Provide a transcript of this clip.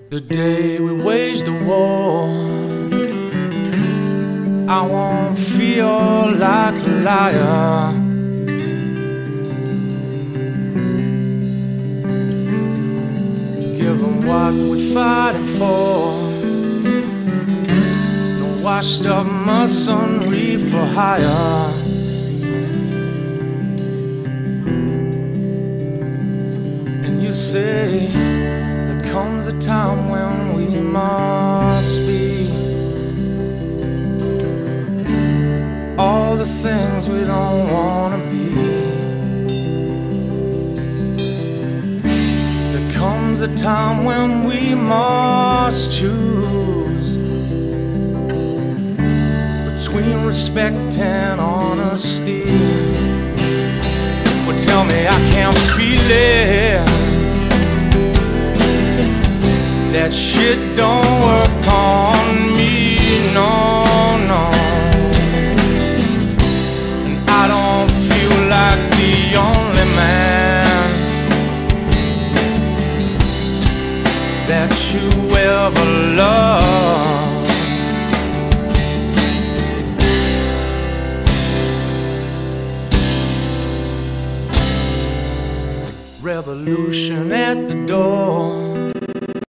The day we waged the war, I won't feel like a liar. Give 'em what we're fighting for. No washed up masonry for hire. And you say comes a time when we must be all the things we don't want to be. There comes a time when we must choose between respect and honesty. Well, tell me I can't feel it. That shit don't work on me, no, no. And I don't feel like the only man that you ever loved. Revolution at the door.